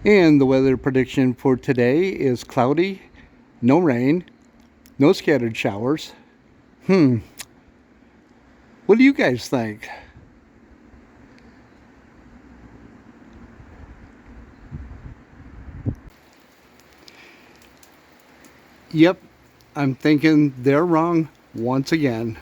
And the weather prediction for today is cloudy, no rain, no scattered showers. What do you guys think? Yep, I'm thinking they're wrong once again.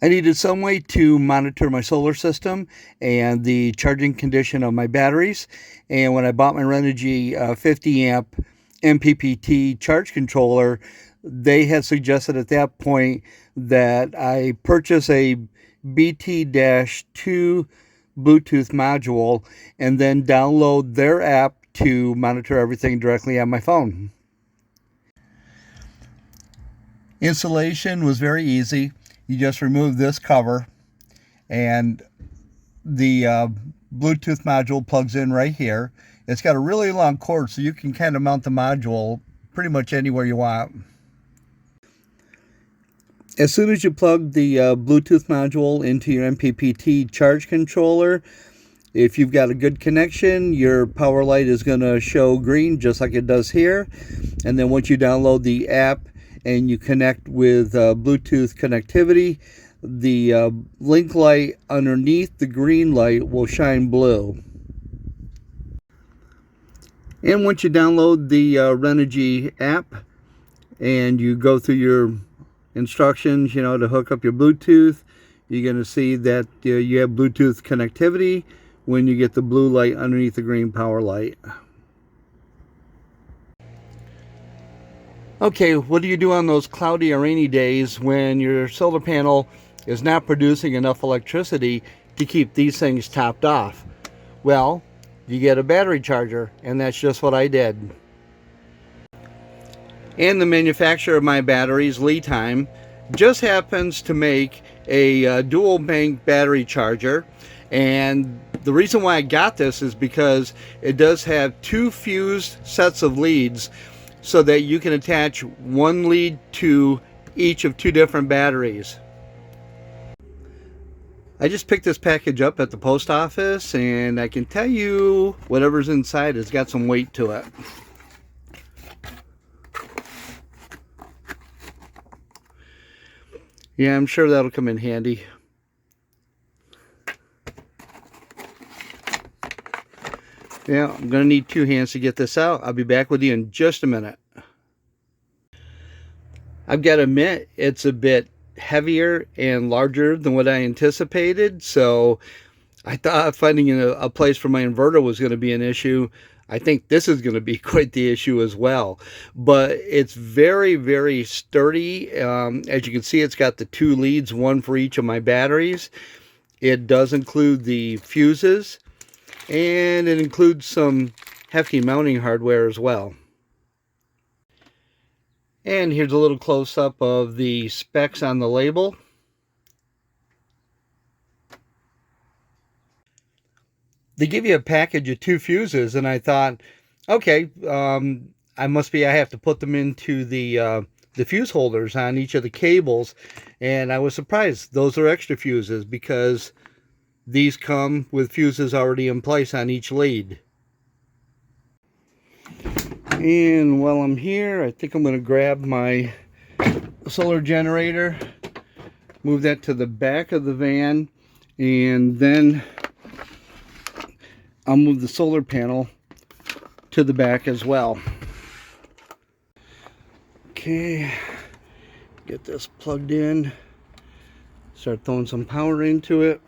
I needed some way to monitor my solar system and the charging condition of my batteries. And when I bought my Renogy 50 amp MPPT charge controller, they had suggested at that point that I purchase a BT-2 Bluetooth module and then download their app to monitor everything directly on my phone. Installation was very easy. You just remove this cover and the Bluetooth module plugs in right here. It's got a really long cord, so you can kind of mount the module pretty much anywhere you want. As soon as you plug the Bluetooth module into your MPPT charge controller, if you've got a good connection, your power light is going to show green just like it does here. And then once you download the app and you connect with Bluetooth connectivity, the link light underneath the green light will shine blue. And once you download the Renogy app and you go through your instructions, to hook up your Bluetooth, you're going to see that you have Bluetooth connectivity when you get the blue light underneath the green power light. Okay, what do you do on those cloudy or rainy days when your solar panel is not producing enough electricity to keep these things topped off? Well, you get a battery charger, and that's just what I did. And the manufacturer of my batteries, Li-Time, just happens to make a dual bank battery charger. And the reason why I got this is because it does have two fused sets of leads so that you can attach one lead to each of two different batteries. I just picked this package up at the post office, and I can tell you whatever's inside has got some weight to it. Yeah, I'm sure that'll come in handy. Yeah, I'm going to need two hands to get this out. I'll be back with you in just a minute. I've got to admit, it's a bit heavier and larger than what I anticipated, so I thought finding a place for my inverter was going to be an issue. I think this is going to be quite the issue as well. But it's very, very sturdy. As you can see, it's got the two leads, one for each of my batteries. It does include the fuses, and it includes some hefty mounting hardware as well. And here's a little close-up of the specs on the label. They give you a package of two fuses, and I thought, okay, I have to put them into the fuse holders on each of the cables, and I was surprised those are extra fuses because these come with fuses already in place on each lead. And while I'm here, I think I'm going to grab my solar generator, move that to the back of the van, and then I'll move the solar panel to the back as well. Okay, get this plugged in, start throwing some power into it.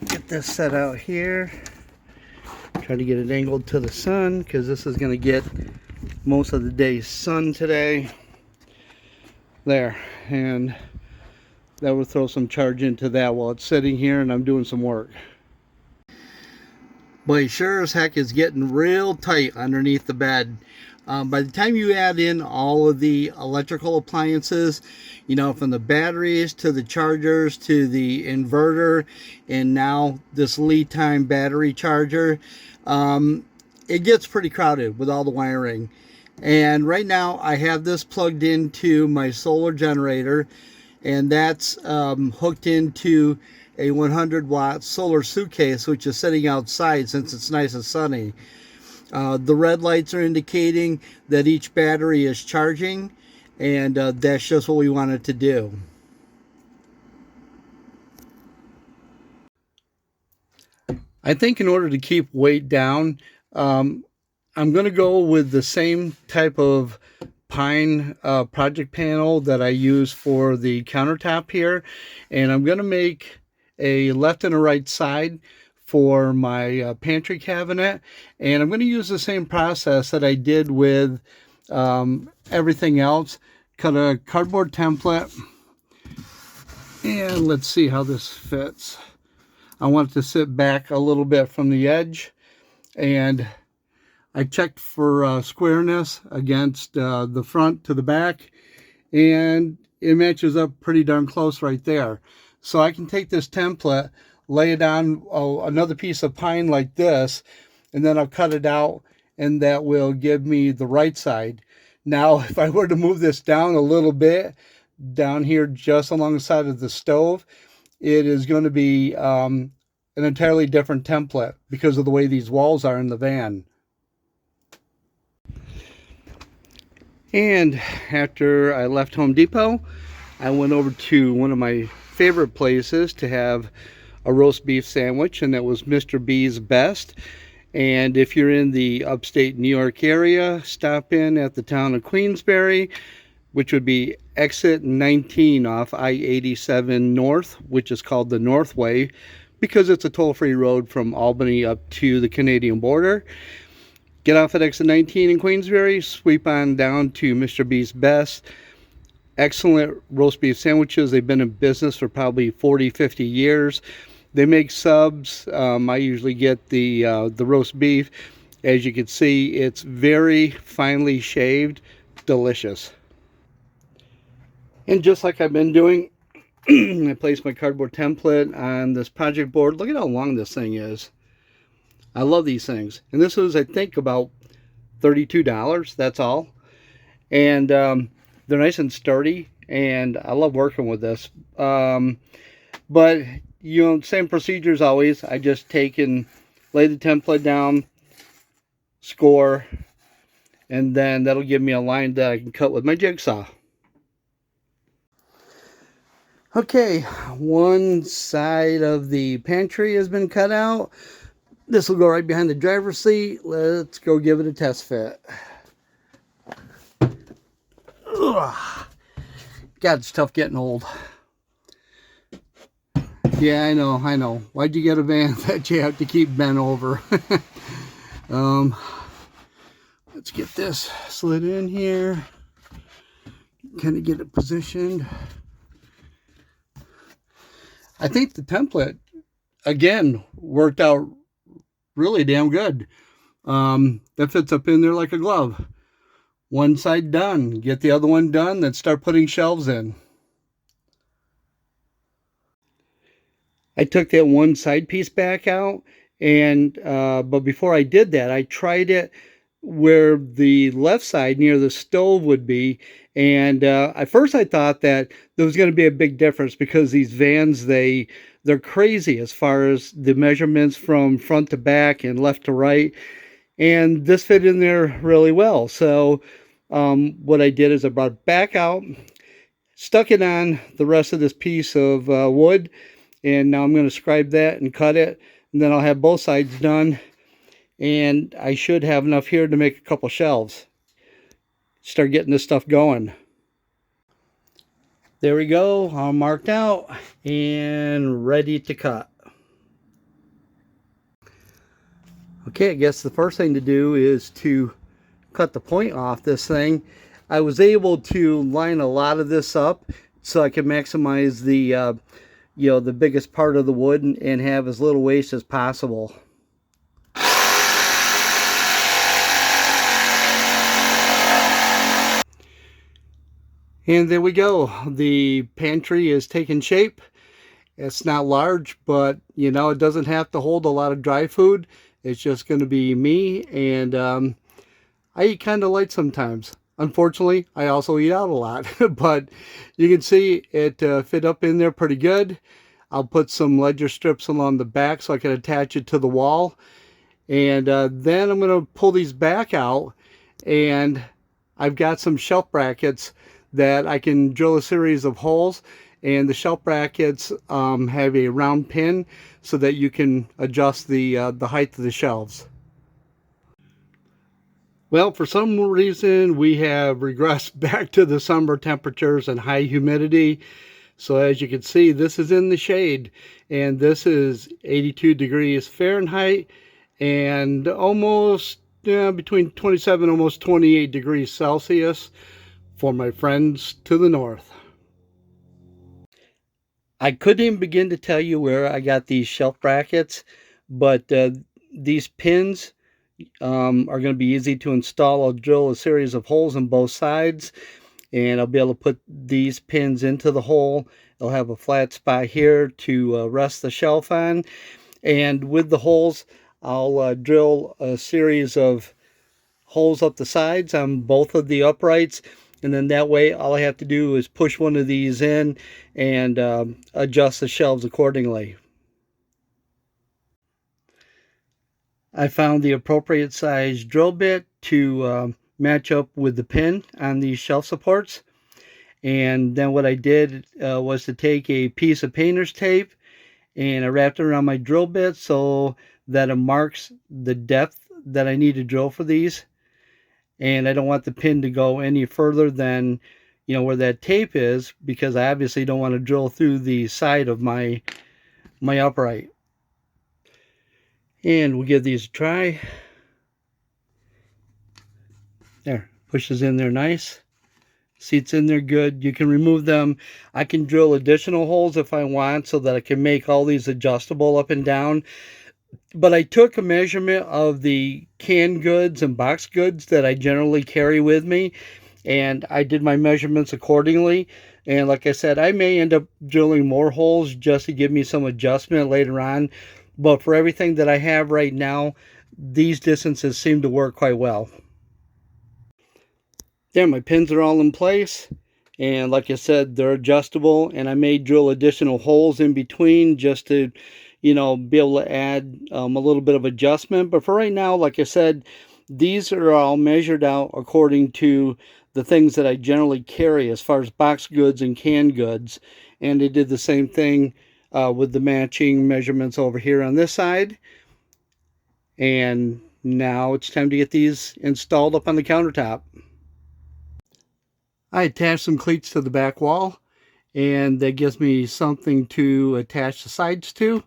Get this set out here, try to get it angled to the sun because this is going to get most of the day's sun today. There, and that will throw some charge into that while it's sitting here and I'm doing some work. But sure as heck is getting real tight underneath the bed. By the time you add in all of the electrical appliances, from the batteries to the chargers to the inverter and now this Li-Time battery charger, it gets pretty crowded with all the wiring. And right now I have this plugged into my solar generator, and that's hooked into a 100-watt solar suitcase, which is sitting outside since it's nice and sunny. The red lights are indicating that each battery is charging, and that's just what we wanted to do. I think in order to keep weight down, I'm going to go with the same type of pine project panel that I use for the countertop here, and I'm going to make a left and a right side for my pantry cabinet, and I'm going to use the same process that I did with everything else. Cut a cardboard template, and let's see how this fits. I want it to sit back a little bit from the edge, and I checked for squareness against the front to the back, and it matches up pretty darn close right there. So I can take this template, lay it on another piece of pine like this, and then I'll cut it out, and that will give me the right side. Now, if I were to move this down a little bit, down here just along the side of the stove, it is going to be an entirely different template because of the way these walls are in the van. And after I left Home Depot, I went over to one of my favorite places to have a roast beef sandwich, and that was Mr. B's Best. And if you're in the upstate New York area, stop in at the town of Queensbury, which would be exit 19 off I-87 North, which is called the Northway because it's a toll-free road from Albany up to the Canadian border. Get off at exit 19 in Queensbury, sweep on down to Mr. B's Best. Excellent roast beef sandwiches. They've been in business for probably 40-50 years. They make subs. I usually get the roast beef. As you can see, it's very finely shaved, delicious. And just like I've been doing, I placed my cardboard template on this project board. Look at how long this thing is. I love these things. And this was, I think, about $32. That's all. And they're nice and sturdy, and I love working with this. But, you know, same procedure as always. I just take and lay the template down, score, and then that'll give me a line that I can cut with my jigsaw. Okay, one side of the pantry has been cut out. This will go right behind the driver's seat. Let's go give it a test fit. Ugh. God, it's tough getting old. Yeah, I know. Why'd you get a van that you have to keep bent over? Let's get this slid in here. Kind of get it positioned. I think the template, again, worked out really damn good. That fits up in there like a glove. One side done. Get the other one done, then start putting shelves in. I took that one side piece back out, and but before I did that, I tried it where the left side near the stove would be, and at first I thought that there was going to be a big difference because these vans, they're crazy as far as the measurements from front to back and left to right, and this fit in there really well. So what I did is I brought it back out, stuck it on the rest of this piece of wood, and now I'm going to scribe that and cut it, and then I'll have both sides done, and I should have enough here to make a couple shelves. Start getting this stuff going. There we go, all marked out and ready to cut. Okay, I guess the first thing to do is to cut the point off this thing. I was able to line a lot of this up so I could maximize the the biggest part of the wood and have as little waste as possible. And there we go. The pantry is taking shape. It's not large, but you know, it doesn't have to hold a lot of dry food, It's just going to be me, and I eat kind of light sometimes. Unfortunately, I also eat out a lot, but you can see it fit up in there pretty good. I'll put some ledger strips along the back so I can attach it to the wall. And then I'm going to pull these back out, and I've got some shelf brackets that I can drill a series of holes, and the shelf brackets have a round pin so that you can adjust the height of the shelves. Well, for some reason we have regressed back to the summer temperatures and high humidity. So as you can see, this is in the shade, and this is 82 degrees Fahrenheit and almost between 27 almost 28 degrees Celsius for my friends to the north. I couldn't even begin to tell you where I got these shelf brackets, but these pins are going to be easy to install. I'll drill a series of holes on both sides, and I'll be able to put these pins into the hole. I'll have a flat spot here to rest the shelf on, and with the holes I'll drill a series of holes up the sides on both of the uprights, and then that way all I have to do is push one of these in and adjust the shelves accordingly. I found the appropriate size drill bit to match up with the pin on these shelf supports. And then what I did was to take a piece of painter's tape, and I wrapped it around my drill bit so that it marks the depth that I need to drill for these. And I don't want the pin to go any further than, you know, where that tape is, because I obviously don't want to drill through the side of my upright. And we'll give these a try. There, pushes in there nice. Seats in there good. You can remove them. I can drill additional holes if I want so that I can make all these adjustable up and down. But I took a measurement of the canned goods and box goods that I generally carry with me, and I did my measurements accordingly. And like I said, I may end up drilling more holes just to give me some adjustment later on. But for everything that I have right now, these distances seem to work quite well. There, my pins are all in place, and like I said, they're adjustable, and I may drill additional holes in between just to, you know, be able to add a little bit of adjustment. But for right now, like I said, these are all measured out according to the things that I generally carry as far as box goods and canned goods. And I did the same thing with the matching measurements over here on this side. And now it's time to get these installed up on the countertop. I attached some cleats to the back wall, and that gives me something to attach the sides to,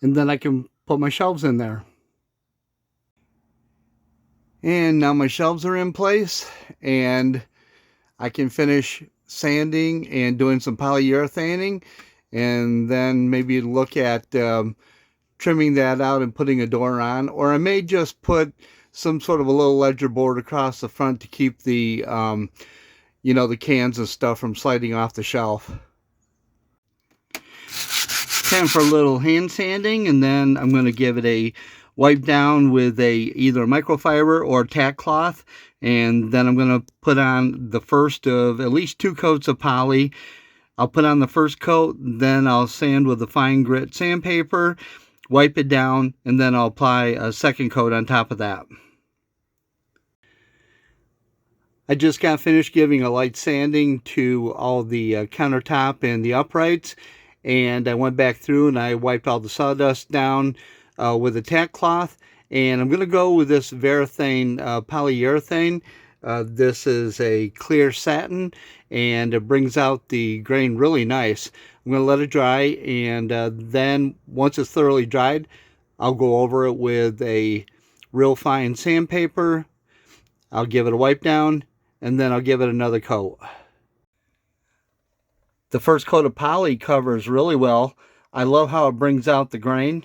and then I can put my shelves in there. And now my shelves are in place, and I can finish sanding and doing some polyurethaning, and then maybe look at trimming that out and putting a door on. Or I may just put some sort of a little ledger board across the front to keep the you know, the cans and stuff from sliding off the shelf. Time for a little hand sanding, and then I'm going to give it a wipe down with either a microfiber or tack cloth, and then I'm going to put on the first of at least 2 coats of poly. I'll put on the first coat, then I'll sand with a fine grit sandpaper, wipe it down, and then I'll apply a second coat on top of that. I just got finished giving a light sanding to all the countertop and the uprights, and I went back through and I wiped all the sawdust down with a tack cloth. And I'm going to go with this Varathane polyurethane. This is a clear satin, and it brings out the grain really nice. I'm going to let it dry, and then once it's thoroughly dried, I'll go over it with a real fine sandpaper. I'll give it a wipe down, and then I'll give it another coat. The first coat of poly covers really well. I love how it brings out the grain.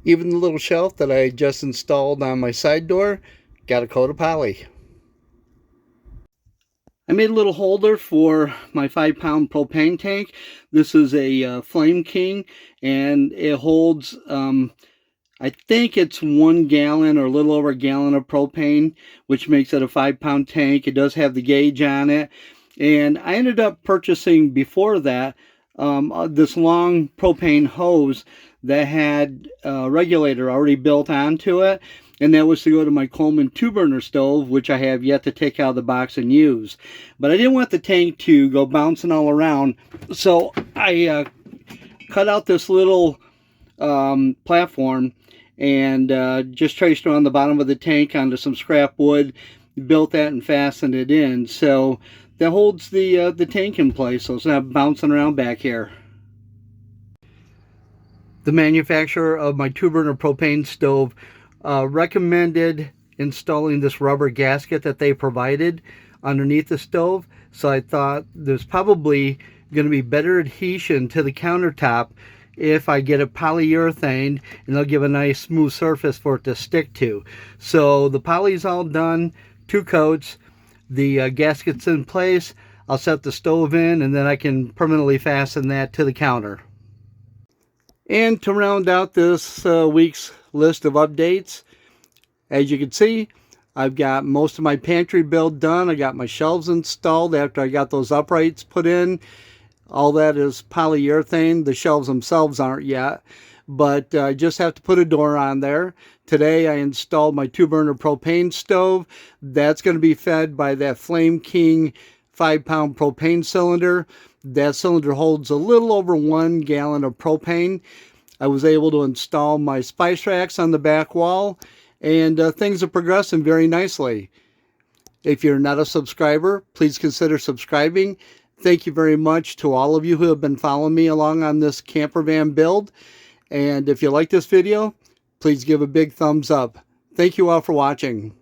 Even the little shelf that I just installed on my side door got a coat of poly. I made a little holder for my 5-pound propane tank. This is a Flame King, and it holds, I think it's 1 gallon or a little over a gallon of propane, which makes it a 5-pound tank. It does have the gauge on it. And I ended up purchasing before that this long propane hose that had a regulator already built onto it, and that was to go to my Coleman 2-burner stove, which I have yet to take out of the box and use. But I didn't want the tank to go bouncing all around, so I cut out this little platform and just traced around the bottom of the tank onto some scrap wood, built that and fastened it in. So that holds the tank in place, so it's not bouncing around back here. The manufacturer of my 2-burner propane stove recommended installing this rubber gasket that they provided underneath the stove. So I thought there's probably going to be better adhesion to the countertop if I get it polyurethane, and they'll give a nice smooth surface for it to stick to. So the poly's all done, 2 coats, the gasket's in place. I'll set the stove in, and then I can permanently fasten that to the counter. And to round out this week's list of updates, as you can see, I've got most of my pantry build done. I got my shelves installed after I got those uprights put in. All that is polyurethane. The shelves themselves aren't yet, but I just have to put a door on there. Today I installed my 2-burner propane stove. That's going to be fed by that Flame King 5-pound propane cylinder. That cylinder holds a little over 1 gallon of propane. I was able to install my spice racks on the back wall, and things are progressing very nicely. If you're not a subscriber, please consider subscribing. Thank you very much to all of you who have been following me along on this camper van build. And if you like this video, please give a big thumbs up. Thank you all for watching.